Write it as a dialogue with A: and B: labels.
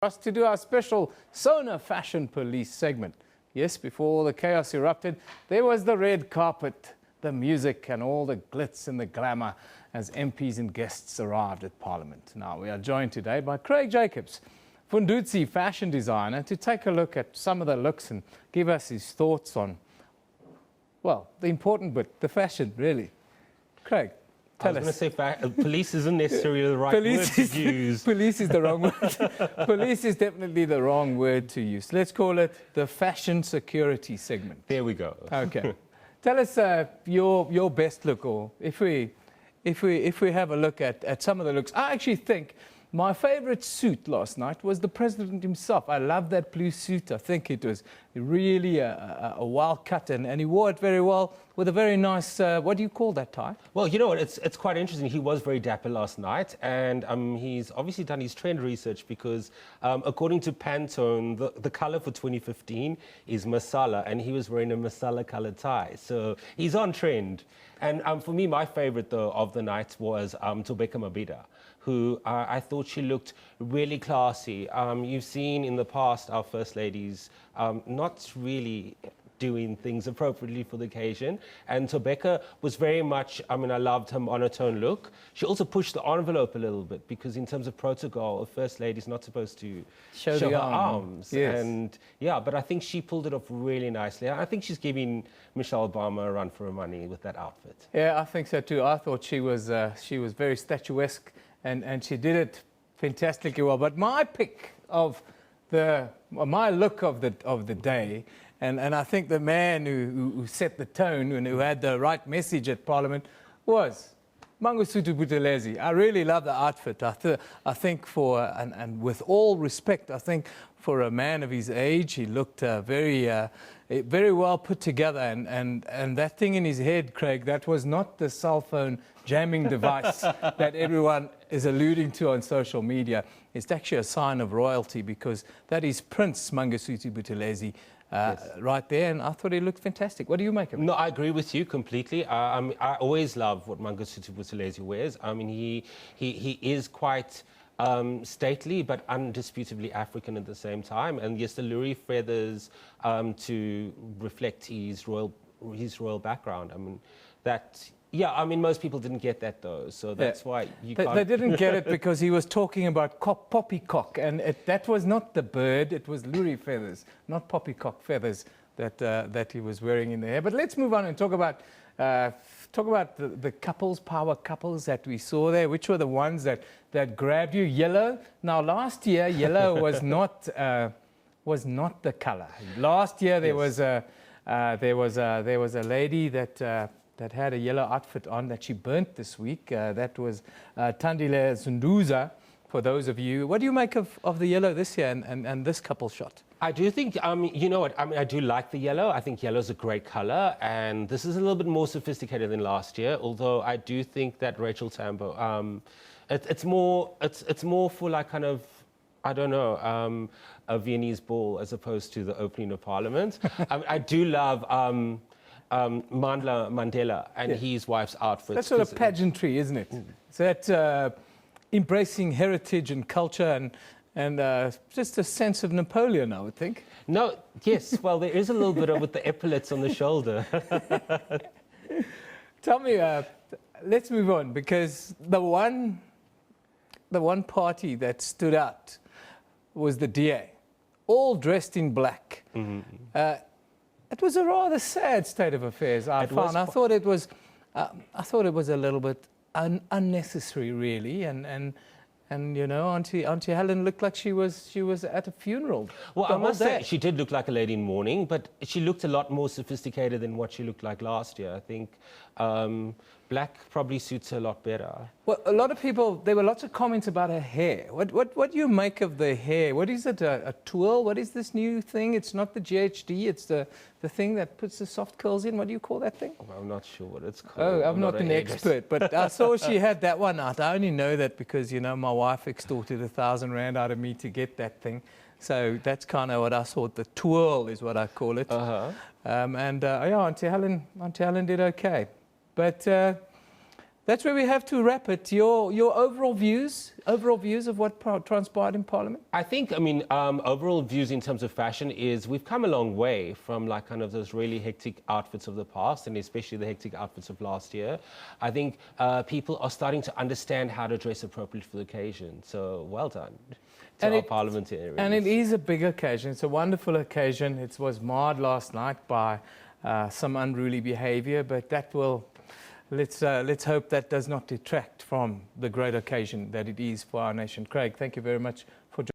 A: us to do our special SONA Fashion Police segment. Yes, before all the chaos erupted, there was the red carpet, the music and all the glitz and the glamour as MPs and guests arrived at Parliament. Now, we are joined today by Craig Jacobs, Fundudzi fashion designer, to take a look at some of the looks and give us his thoughts on, well, the important bit, the fashion, really. Craig, tell us.
B: I was going to say police isn't necessarily the right word to use.
A: Police is the wrong word. Police is definitely the wrong word to use. Let's call it the fashion security segment.
B: There we go.
A: Okay. Tell us your best look, or if we have a look at some of the looks. I actually think my favorite suit last night was the president himself. I love that blue suit. I think it was really a well cut, and he wore it very well with a very nice, what do you call that tie?
B: Well, you know what, it's quite interesting. He was very dapper last night, and he's obviously done his trend research because according to Pantone, the color for 2015 is masala, and he was wearing a masala colored tie. So he's on trend. And for me, my favorite, though, of the night was Thobeka Mabhida, who I thought she looked really classy. You've seen in the past our First Ladies not really doing things appropriately for the occasion. And Thobeka was very much, I loved her monotone look. She also pushed the envelope a little bit because in terms of protocol, a First Lady is not supposed to show her arms.
A: Yes.
B: And yeah, but I think she pulled it off really nicely. I think she's giving Michelle Obama a run for her money with that outfit.
A: Yeah, I think so too. I thought she was very statuesque, and she did it fantastically well. But my pick of my look of the day, and I think the man who set the tone and who had the right message at Parliament was Mangosuthu Buthelezi. I really love the outfit. I think and with all respect, I think for a man of his age, he looked very well put together. And that thing in his head, Craig, that was not the cell phone jamming device that everyone is alluding to on social media. It's actually a sign of royalty because that is Prince Mangosuthu Buthelezi. Yes. Right there, and I thought he looked fantastic. What do you make of it?
B: No, I agree with you completely. I always love what Mangosuthu Buthelezi wears. He is quite stately, but undisputably African at the same time. And yes, the Luri feathers to reflect his royal background. Most people didn't get that though, so that's why you can't.
A: They didn't get it because he was talking about poppycock, and that was not the bird, it was Luri feathers, not poppycock feathers that he was wearing in the hair. But let's move on and talk about the couples, power couples that we saw there. Which were the ones that grabbed you? Yellow. Now, last year, yellow was not the color. Last year there was a lady that had a yellow outfit on that she burnt this week. That was Tandile Zunduza, for those of you. What do you make of the yellow this year and this couple shot?
B: I do think, you know what, I do like the yellow. I think yellow's a great color, and this is a little bit more sophisticated than last year, although I do think that Rachel Tambo, it's more for like kind of, I don't know, a Viennese ball as opposed to the opening of Parliament. I do love Mandla Mandela and his wife's outfits.
A: That's sort of pageantry, isn't it? It's that embracing heritage and culture and just a sense of Napoleon, I would think.
B: No, yes. Well, there is a little bit of with the epaulets on the shoulder.
A: Tell me, let's move on, because the one party that stood out was the DA, all dressed in black. Mm-hmm. It was a rather sad state of affairs, I found. I thought it was a little bit unnecessary, really, and you know, Auntie Helen looked like she was at a funeral.
B: Well, I must say she did look like a lady in mourning, but she looked a lot more sophisticated than what she looked like last year. I think black probably suits her a lot better.
A: Well, a lot of people, there were lots of comments about her hair. What do you make of the hair? What is it, a twirl? What is this new thing? It's not the GHD, it's the thing that puts the soft curls in. What do you call that thing?
B: Well, I'm not sure what it's called.
A: Oh, I'm not an expert, but I saw she had that one out. I only know that because, you know, my wife extorted 1,000 Rand out of me to get that thing. So that's kind of what I thought. The twirl is what I call it. Yeah, Auntie Helen did okay. But That's where we have to wrap it. Your overall views of what transpired in Parliament?
B: I think, overall views in terms of fashion is we've come a long way from like kind of those really hectic outfits of the past, and especially the hectic outfits of last year. I think people are starting to understand how to dress appropriately for the occasion. So well done to our parliamentarians.
A: And it is a big occasion. It's a wonderful occasion. It was marred last night by some unruly behaviour, but that will... Let's hope that does not detract from the great occasion that it is for our nation. Craig, thank you very much for joining us.